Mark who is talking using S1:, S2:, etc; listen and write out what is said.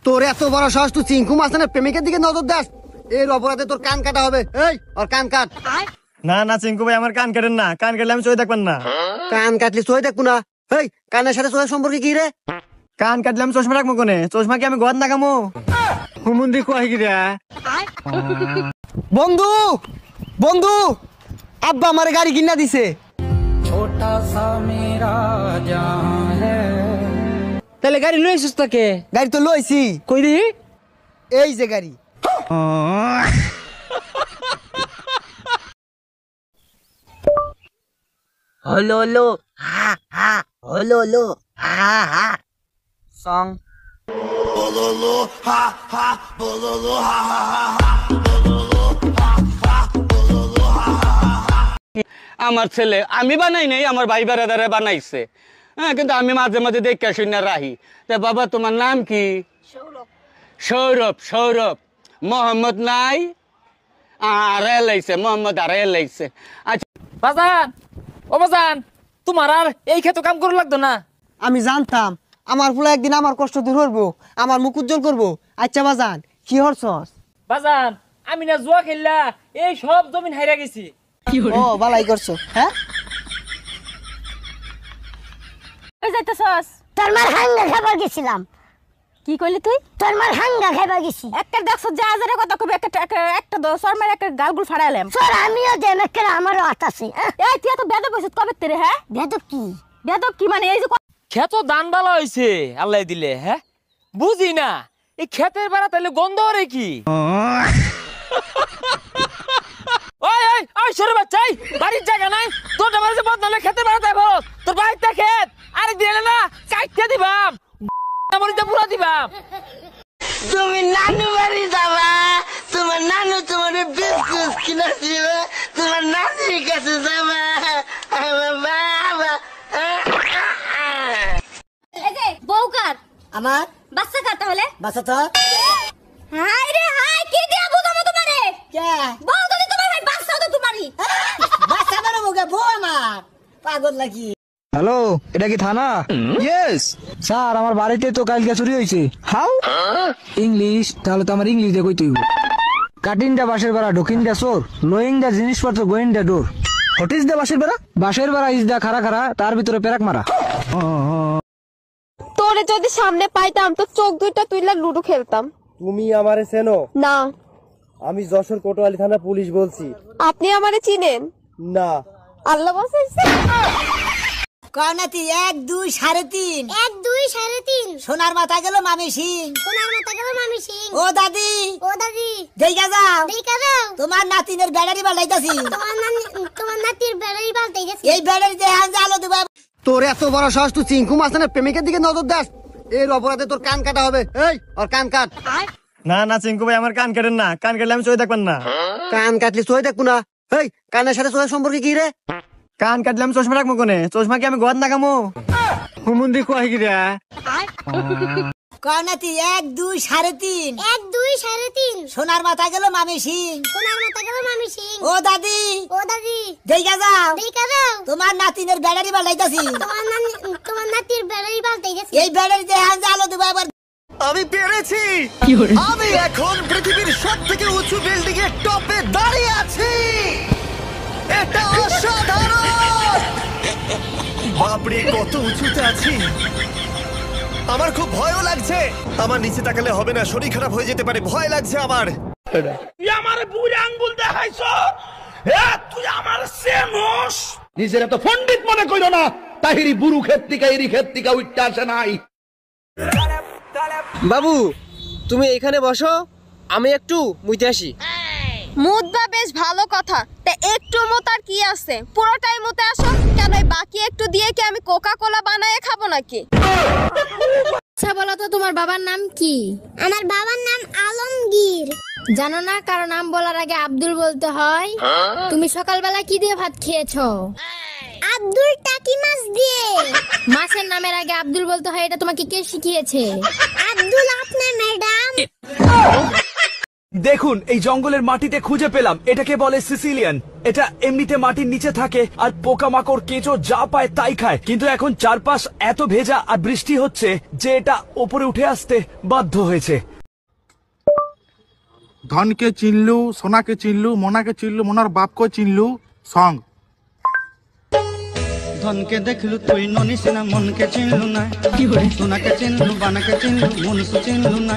S1: তোর এত বড় সাহস, তুই চিঙ্কু মাস্তানের প্রেমিকের দিকে নজর দাস, এর অপরাধে তোর কান কাটা হবে। এই ওর কান কাট।
S2: না না চিঙ্কু ভাই, আমার কান কাটেন না, কান কাটলে আমি চোখে দেখবেন না।
S1: কান কাটলি চোখে দেখবো না? এই কানের সাথে চোখের সম্পর্কে কি রে?
S2: কান কাটলে আমি চশমা রাখবো কোনে? চশমা কি আমি ঘর নাকামো? হুমুন্দি কয় কি রে?
S1: বন্ধু বন্ধু, আব্বা আমার গাড়ি কিনা দিছে।
S3: ছোটা সা মেরা জান হ্যায়।
S4: তাহলে গাড়ি লইছিস তাকে?
S1: গাড়ি তো লইছি।
S4: কই দি?
S1: এই যে গাড়ি।
S3: হলো লো হা হা, হলো লো হা হা সং।
S4: আমার ছেলে আমি বানাই নাই, আমার ভাই বেড়াদারে বানাইছে। হ্যাঁ, কিন্তু আমি মাঝে মাঝে দেখে শুনে রাহি। তা বাবা তোমার নাম কি? সৌরভ। সৌরভ মোহাম্মদ নাই, আর এলাইছে মোহাম্মদ, আর এলাইছে। আচ্ছা
S5: বাজান, ও বাজান, তোমার আর এই ক্ষেত্রে কাম করে লাগতো না?
S1: আমি জানতাম আমার ফুলা একদিন আমার কষ্ট দূর করবো, আমার মুখ উজ্জ্বল করবো। আচ্ছা বাজান, কি হরছস?
S5: বাজান, আমি না জুয়া খেললা এই সব জমিন হাইরা গেছি।
S1: ও বালাই করছো। হ্যাঁ,
S6: ওই যাইতেছস? তোর মার হাঙ্গা খাবার গেছিলাম। কি কইলি তুই? তোর মার হাঙ্গা খাবার গেছি। একটা দেখছ যে আজারে কথা কবে, একটা সর মার একটা গালগুল ফাড়াইলাম। সর আমিও দেম, একটা আমারও হাত আছে। এই তুই এত বেদব কইছিস কবে তেরে? হ্যাঁ বেদব কি? বেদব কি মানে এই যে
S5: ক্ষেত দান বালা হইছে আল্লাহ দিলে। হ্যাঁ বুঝি না, এই ক্ষেতের বেড়া তাইলে গন্ধ রে কি? ওই ওই ওই সরে বাচ্চাই, বাড়ির জায়গা নাই তোর, বাড়িতে বদনালে খেতে বেড়া যাইব। তোর বাড়িতে ক্ষেত আরে দিলে না কাইটে দিবাম, মরিতে পুরা দিবাম।
S3: তুমি নানু বাড়ি যাবা, তোমার নানু তোমার বিস্কুট কিনে দিবে, তোমার নানির কাছে যাবা। বাবা
S6: এই যে বউকার
S1: আমার
S6: বাচ্চা কার তাহলে?
S1: বাচ্চা তো
S6: হাই রে হাই, কি দিয়া বুঝাবো তোমারে?
S1: কে
S6: বউ যদি তোমার ভাই, বাচ্চা তো তোমারই।
S1: বাচ্চা বড় মুখে বউ আমার পাগল নাকি?
S7: হ্যালো, এটা কি থানা? ইয়েস স্যার, আমার বাড়িতে তো কালকে চুরি হয়েছে। হাউ? ইংলিশ? তাহলে তো আমার ইংলিশ দিয়ে কইতে হইব। কাটিং দা বাঁশের বেড়া, ঢোকিং দা চোর, লোয়িং দা জিনিসপত্র, going the door. What is the বাঁশের বেড়া? বাঁশের বেড়া ইজ দা খাড়া খাড়া, তার ভিতরে পেরাক মারা।
S8: তোরে যদি সামনে পাইতাম তো চোখ দুইটা তুইলা লুডো খেলতাম।
S2: তুমি আমারে চেনো?
S8: না।
S2: আমি যশোর কোতোয়ালি থানা পুলিশ বলছি।
S8: আপনি আমারে চিনেন
S2: না।
S8: আল্লাহ বাঁচাইছে।
S1: কনাতি 1 2 3.5,
S6: 1 2 3.5।
S1: সোনার মাথা গেল মামি সিং।
S6: সোনার মাথা গেল মামি সিং।
S1: ও দাদি,
S6: ও দাদি,
S1: দেখা যাও,
S6: দেখা যাও,
S1: তোমার নাতিনের ব্যাটারি পাল্টাইতাছি।
S6: তোমার নাতির ব্যাটারি পাল্টে গেছে।
S1: এই ব্যাটারি দিয়ে হান আলো দিবা। তোর এত বড় সাহস, তুই চিঙ্কু মাস্তানের প্রেমিকের দিকে নজর দাস, এর অপরাধে তোর কান কাটা হবে। এই ওর কান কাট।
S2: না না চিঙ্কু ভাই, আমার কান কাটেন না, কান কাটলে আমি চোখে দেখবেন না।
S1: কান কাটলি চোখে দেখবো না? এই কানের সাথে চোখের সম্পর্কে কি রে?
S2: কান কাটলে আমি চশমা রাখবো কোনে? চশমা কি আমি ঘর নাকামো? হুমুন্দি কয় কি রে?
S1: কনাতি 1 2 3.5,
S6: 1 2 3.5।
S1: সোনার মাথা গেল মামি সিং।
S6: সোনার মাথা গেল মামি সিং।
S1: ও দাদি,
S6: ও দাদি,
S1: দেখা যাও,
S6: দেখা যাও,
S1: তোমার নাতিনের ব্যাটারি পাল্টাইতাছি।
S6: তোমার নাতির ব্যাটারি পাল্টে গেছে।
S1: এই ব্যাটারি দিয়ে হান আলো দিবা। এবার
S2: আমি পেরেছি, আমি এখন পৃথিবীর সবথেকে উঁচু বিল্ডিং এর টপে দাঁড়িয়ে আছি। এটা অসাধারণ। বাপরে কত উঁচুতে আছি, আমার খুব ভয়ও লাগছে। আমার নিচে তাকালে হবে না, শরীর খারাপ হয়ে যেতে পারে, ভয় লাগছে আমার।
S5: তুই আমার বুড়ি আঙ্গুল দেখাইছ, তুই আমার সেমস।
S9: নিজের এত পণ্ডিত মনে কইল না, তাহিরি বুরু ক্ষেত্রিকা এরি ক্ষেত্রিকা উঠতে আসে নাই।
S4: বাবু তুমি এখানে বসো, আমি একটু মুইতে আসি।
S8: মুদবা বেশ ভালো কথা, তা একটু মত আর কি আছে, পুরোটাই মতে আসো কেন? বাকি একটু দিয়ে কি আমি কোকা কোলা বানায় খাবো নাকি?
S6: আচ্ছা বলো তো, তোমার বাবার নাম কি? আমার বাবার নাম আলমগীর। জানো না কারো নাম বলার আগে আব্দুল বলতে হয়? তুমি সকালবেলা কি দিয়ে ভাত খেয়েছো? আব্দুল টাকি মাছ দিয়ে। মাছের নামের আগে আব্দুল বলতে হয়, এটা তোমাকে কে শিখিয়েছে? আব্দুল আপনার ম্যাডাম।
S10: দেখুন এই জঙ্গলের মাটিতে খুঁজে পেলাম, এটাকে বলে সিসিলিয়ান। এটা এমনিতে মাটির নিচে থাকে আর পোকামাকড় কেঁচো যা পায় তাই খায়, কিন্তু এখন চারপাশ এত ভেজা আর বৃষ্টি হচ্ছে যে এটা ওপরে উঠে আসতে বাধ্য হয়েছে।
S11: ধনকে চিনলু, সোনাকে চিনলু, মোনাকে চিনলু, মোনার বাপকে চিনলু। সং
S12: ধনকে দেখলু তুই ননিস না, মনকে চিনলু না, সোনাকে চিনলু, বানাকে চিনলু, মনুষ চিনলু না।